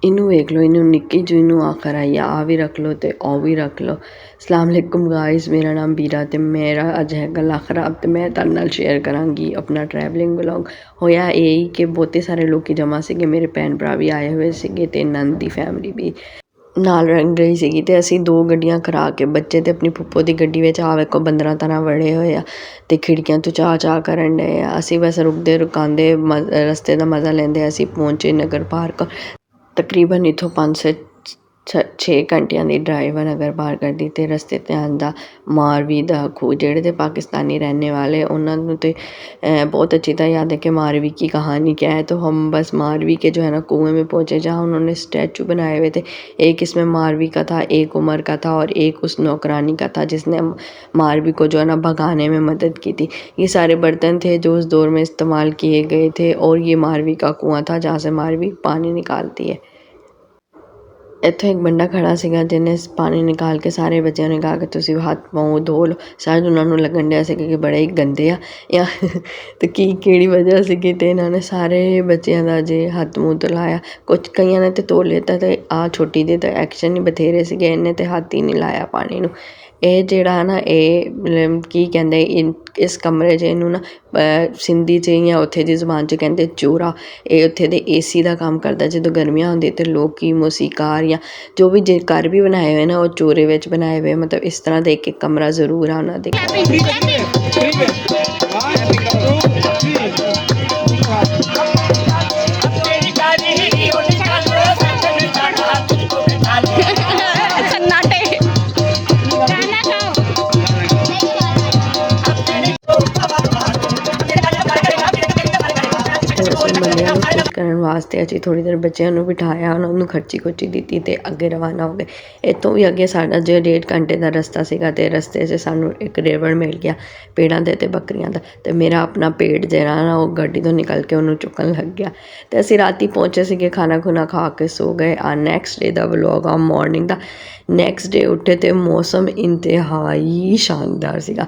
इनू वेख लो, इनू निक्की जी नू आखर आई आ भी रख लो ते ओ भी रख लो। अस्सलाम वालेकुम गाइस, मेरा नाम बीरा ते मेरा अज है गला खराब ते मैं तुहाडे नाल शेयर करांगी अपना ट्रैवलिंग व्लॉग। होया यही कि बहुते सारे लोग जमा सीगे, मेरे भैन भरा भी आए हुए सीगे ते नंद दी फैमिली भी नाल रह रही सीगी ते असीं दो गड्डियां करा के बच्चे ते अपनी फुप्पो दी गड्डी विच आ वेखो 15 तरह बड़े होए आ ते खिड़कियां तो चा चा करन डे आ। असीं बस रुकदे रुकांदे रस्ते दा मज़ा लैंदे असीं पहुंचे नगर पार्क। तकरीबन इत्थों 5 से 6 घंटियां दी ड्राइव नगर पार्क दी ते रस्ते ते आंदा मारवी दा खूह। जेह्ड़े ते पाकिस्तानी रहने वाले उन्हों नू ते बहुत अच्छी तरह याद है कि मारवी की कहानी क्या है। तो हम बस मारवी के जो है ना कुएं में पहुंचे जहाँ उन्होंने स्टैचू बनाए हुए थे। एक इसमें मारवी का था, एक उमर का था और एक उस नौकरानी का था जिसने मारवी को जो है ना भगाने में मदद की थी। ये सारे बर्तन थे जो उस दौर में इस्तेमाल किए गए थे और ये मारवी का कुआं था जहाँ से मारवी पानी निकालती है। ਇੱਥੋਂ ਇੱਕ ਬੰਦਾ ਖੜਾ ਸੀਗਾ ਜਿਹਨੇ ਪਾਣੀ ਨਿਕਾਲ ਕੇ ਸਾਰੇ ਬੱਚਿਆਂ ਨੇ ਕਹਾ ਕਿ ਤੁਸੀਂ ਹੱਥ ਪਾਓ ਧੋ ਲਓ। ਸ਼ਾਇਦ ਉਹਨਾਂ ਨੂੰ ਲੱਗਣ ਡਿਆ ਸੀਗਾ ਕਿ ਬੜੇ ਹੀ ਗੰਦੇ ਆ ਜਾਂ ਤੇ ਕਿਹੜੀ ਵਜ੍ਹਾ ਸੀਗੀ ਤੇ ਇਹਨਾਂ ਨੇ ਸਾਰੇ ਬੱਚਿਆਂ ਦਾ ਜੇ ਹੱਥ ਮੂੰਹ ਧੁਲਾਇਆ। ਕੁਛ ਕਈਆਂ ਨੇ ਤੇ ਧੋ ਲਿੱਤਾ ਤੇ ਆਹ ਛੋਟੀ ਦੇ ਤਾਂ ਐਕਸ਼ਨ ਹੀ ਬਥੇਰੇ ਸੀਗੇ, ਇਹਨੇ ਤੇ ਹੱਥ ਹੀ ਨਹੀਂ ਲਾਇਆ ਪਾਣੀ ਨੂੰ। ਇਹ ਜਿਹੜਾ ਨਾ ਇਹ ਕੀ ਕਹਿੰਦੇ ਇਸ ਕਮਰੇ 'ਚ ਇਹਨੂੰ ਨਾ ਸਿੰਧੀ 'ਚ ਜਾਂ ਉੱਥੇ ਦੀ ਜ਼ੁਬਾਨ 'ਚ ਕਹਿੰਦੇ ਚੋਰਾ। ਇਹ ਉੱਥੇ ਦੇ ਏਸੀ ਦਾ ਕੰਮ ਕਰਦਾ। ਜਦੋਂ ਗਰਮੀਆਂ ਹੁੰਦੀ ਤੇ ਲੋਕੀ ਮੂਸੀਕਾਰ ਜਾਂ ਜੋ ਵੀ ਜੇ ਘਰ ਵੀ ਬਣਾਏ ਹੋਏ ਨਾ ਉਹ ਚੋਰੇ ਵਿੱਚ ਬਣਾਏ ਹੋਏ, ਮਤਲਬ ਇਸ ਤਰ੍ਹਾਂ ਦਾ ਇੱਕ ਕਮਰਾ ਜ਼ਰੂਰ ਆ ਉਹਨਾਂ ਦੇ। ਬੰਦਿਆਂ ਨੂੰ ਖੁਸ਼ ਕਰਨ ਵਾਸਤੇ ਅਸੀਂ ਥੋੜ੍ਹੀ ਦੇਰ ਬੱਚਿਆਂ ਨੂੰ ਬਿਠਾਇਆ, ਉਹਨਾਂ ਨੂੰ ਖਰਚੀ ਖੁਰਚੀ ਦਿੱਤੀ ਤੇ ਅੱਗੇ ਰਵਾਨਾ ਹੋ ਗਏ। ਇੱਥੋਂ ਵੀ ਅੱਗੇ ਸਾਡਾ ਜੋ 1.5 ਘੰਟੇ ਦਾ ਰਸਤਾ ਸੀਗਾ ਤੇ ਰਸਤੇ 'ਚ ਸਾਨੂੰ ਇੱਕ ਰੇਵੜ ਮਿਲ ਗਿਆ ਪੇੜਾਂ ਦੇ ਤੇ ਬੱਕਰੀਆਂ ਦਾ। ਤੇ ਮੇਰਾ ਆਪਣਾ ਪੇਟ ਜਿਹੜਾ ਨਾ ਉਹ ਗੱਡੀ ਤੋਂ ਨਿਕਲ ਕੇ ਉਹਨੂੰ ਚੁੱਕਣ ਲੱਗ ਗਿਆ ਤੇ ਅਸੀਂ ਰਾਤੀ ਪਹੁੰਚੇ ਸੀਗੇ, ਖਾਣਾ ਖੁਣਾ ਖਾ ਕੇ ਸੋ ਗਏ। ਆ ਨੈਕਸਟ ਡੇ ਦਾ ਵਲੋਗ ਆ ਮੋਰਨਿੰਗ ਦਾ। ਨੈਕਸਟ ਡੇ ਉੱਠੇ ਤੇ ਮੌਸਮ ਇੰਤਹਾਈ ਸ਼ਾਨਦਾਰ ਸੀਗਾ।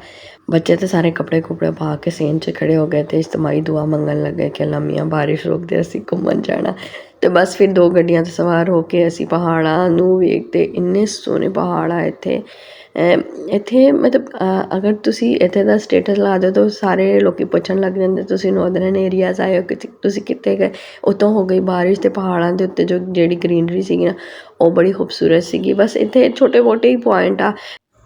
ਬੱਚੇ ਤੇ ਸਾਰੇ ਕੱਪੜੇ ਕੁਪੜੇ ਪਾ ਕੇ ਸੇਨ 'ਚ ਖੜੇ ਹੋ ਗਏ ਤੇ ਇਜਤਮਾਈ ਦੁਆ ਮੰਗਣ ਲੱਗੇ ਕਿ ਅੱਲਾ ਮੀਆਂ ਬਾਰਿਸ਼ ਰੋਕ ਦੇ, ਅਸੀਂ ਘੁੰਮਣ ਜਾਣਾ। ਤੇ ਬਸ ਫਿਰ 2 ਗੱਡੀਆਂ 'ਤੇ ਸਵਾਰ ਹੋ ਕੇ ਅਸੀਂ ਪਹਾੜਾਂ ਨੂੰ ਵੇਖਦੇ। ਇੰਨੇ ਸੋਹਣੇ ਪਹਾੜ ਆ ਇੱਥੇ। ਇੱਥੇ ਮਤਲਬ ਅਗਰ ਤੁਸੀਂ ਇੱਥੇ ਦਾ ਸਟੇਟਸ ਲਾ ਦਿਓ ਤਾਂ ਸਾਰੇ ਲੋਕ ਪੁੱਛਣ ਲੱਗ ਜਾਂਦੇ ਤੁਸੀਂ ਨੌਰਦਰਨ ਏਰੀਆਜ਼ ਆਏ ਹੋ ਕਿ ਤੁਸੀਂ ਕਿੱਥੇ ਗਏ। ਉੱਥੋਂ ਹੋ ਗਈ ਬਾਰਿਸ਼ ਤੇ ਪਹਾੜਾਂ ਦੇ ਉੱਤੇ ਜੋ ਜਿਹੜੀ ਗਰੀਨਰੀ ਸੀਗੀ ਨਾ ਉਹ ਬੜੀ ਖੂਬਸੂਰਤ ਸੀਗੀ। ਬਸ ਇੱਥੇ ਛੋਟੇ ਮੋਟੇ ਹੀ ਪੁਆਇੰਟ ਆ।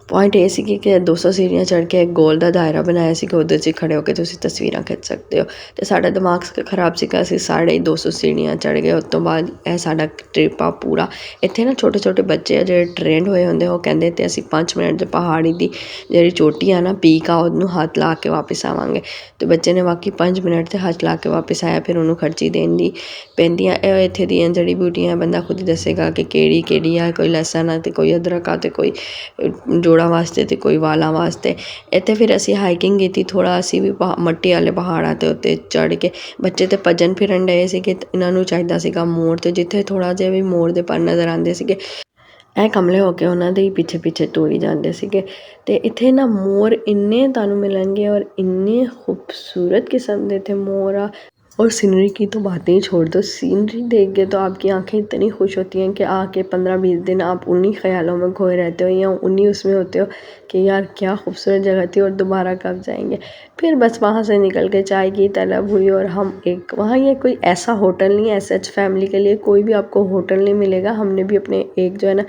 ਪੁਆਇੰਟ ਇਹ ਸੀਗੀ ਕਿ 200 ਸੀੜੀਆਂ ਚੜ੍ਹ ਕੇ ਇੱਕ ਗੋਲ ਦਾ ਦਾਇਰਾ ਬਣਾਇਆ ਸੀਗਾ, ਉਹਦੇ 'ਚ ਖੜ੍ਹੇ ਹੋ ਕੇ ਤੁਸੀਂ ਤਸਵੀਰਾਂ ਖਿੱਚ ਸਕਦੇ ਹੋ। ਅਤੇ ਸਾਡਾ ਦਿਮਾਗ ਖਰਾਬ ਸੀਗਾ, ਅਸੀਂ 250 ਸੀੜੀਆਂ ਚੜ੍ਹ ਗਏ। ਉਸ ਤੋਂ ਬਾਅਦ ਇਹ ਸਾਡਾ ਟ੍ਰਿਪ ਆ ਪੂਰਾ। ਇੱਥੇ ਨਾ ਛੋਟੇ ਛੋਟੇ ਬੱਚੇ ਆ ਜਿਹੜੇ ਟ੍ਰੇਨਡ ਹੋਏ ਹੁੰਦੇ, ਉਹ ਕਹਿੰਦੇ ਤੇ ਅਸੀਂ 5 ਮਿੰਟ 'ਚ ਪਹਾੜੀ ਦੀ ਜਿਹੜੀ ਚੋਟੀ ਆ ਨਾ ਪੀਕ ਆ ਉਹਨੂੰ ਹੱਥ ਲਾ ਕੇ ਵਾਪਿਸ ਆਵਾਂਗੇ। ਅਤੇ ਬੱਚੇ ਨੇ ਬਾਕੀ 5 ਮਿੰਟ 'ਤੇ ਹੱਥ ਲਾ ਕੇ ਵਾਪਿਸ ਆਇਆ। ਫਿਰ ਉਹਨੂੰ ਖਰਚੀ ਦੇਣ ਦੀ ਪੈਂਦੀਆਂ। ਇਹ ਇੱਥੇ ਦੀਆਂ ਜੜੀ ਬੂਟੀਆਂ ਬੰਦਾ ਖੁਦ ਹੀ ਦੱਸੇਗਾ ਕਿ ਕਿਹੜੀ ਕਿਹੜੀ ਆ। ਕੋਈ ਲਸਣ ਆ ਅਤੇ ਕੋਈ ਅਦਰਕ ਆ ਅਤੇ ਕੋਈ ਜੋੜਾਂ ਵਾਸਤੇ ਅਤੇ ਕੋਈ ਵਾਲਾਂ ਵਾਸਤੇ। ਇੱਥੇ ਫਿਰ ਅਸੀਂ ਹਾਈਕਿੰਗ ਕੀਤੀ ਥੋੜ੍ਹਾ। ਅਸੀਂ ਵੀ ਮਿੱਟੀ ਵਾਲੇ ਪਹਾੜਾਂ 'ਤੇ ਉੱਤੇ ਚੜ੍ਹ ਕੇ ਬੱਚੇ ਤਾਂ ਭੱਜਣ ਫਿਰਨ ਡਏ ਸੀਗੇ। ਇਹਨਾਂ ਨੂੰ ਚਾਹੀਦਾ ਸੀਗਾ ਮੋੜ 'ਤੇ ਜਿੱਥੇ ਥੋੜ੍ਹਾ ਜਿਹਾ ਵੀ ਮੋੜ ਦੇ ਪਰ ਨਜ਼ਰ ਆਉਂਦੇ ਸੀਗੇ ਇਹ ਕਮਲੇ ਹੋ ਕੇ ਉਹਨਾਂ ਦੇ ਹੀ ਪਿੱਛੇ ਪਿੱਛੇ ਤੋਰੀ ਜਾਂਦੇ ਸੀਗੇ। ਅਤੇ ਇੱਥੇ ਨਾ ਮੋਰ ਇੰਨੇ ਤੁਹਾਨੂੰ ਮਿਲਣਗੇ ਔਰ ਇੰਨੇ ਖੂਬਸੂਰਤ किस्म ਦੇ ਇੱਥੇ मोर आ। और सीनरी की तो बातें ही छोड़ दो, सीनरी देख के तो आपकी आंखें इतनी खुश होती हैं कि आके 15-20 दिन आप उन्हीं ख्यालों में खोए रहते हो या उन्हीं उसमें होते हो कि यार क्या खूबसूरत जगह थी और दोबारा कब जाएंगे। फिर बस वहाँ से निकल के चाय की तलब हुई और हम एक वहाँ ये कोई ऐसा होटल नहीं है एच फैमिली के लिए कोई भी आपको होटल नहीं मिलेगा। हमने भी अपने एक जो है ना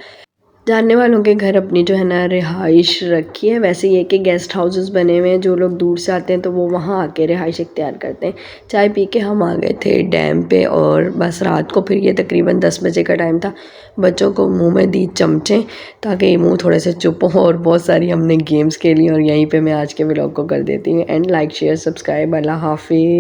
जानने वालों के घर अपनी जो है ना रिहाइश रखी है। वैसे ये कि गेस्ट हाउसेस बने हुए हैं, जो लोग दूर से आते हैं तो वो वहाँ आके रिहाइश इख्तियार करते हैं। चाय पी के हम आ गए थे डैम पे और बस रात को फिर ये तकरीबन 10 बजे का टाइम था। बच्चों को मुंह में दी चमचे ताकि मुंह थोड़े से चुप हों और बहुत सारी हमने गेम्स खेली। और यहीं पे मैं आज के व्लॉग को कर देती हूँ एंड लाइक शेयर सब्सक्राइब। अल्लाह हाफिज़।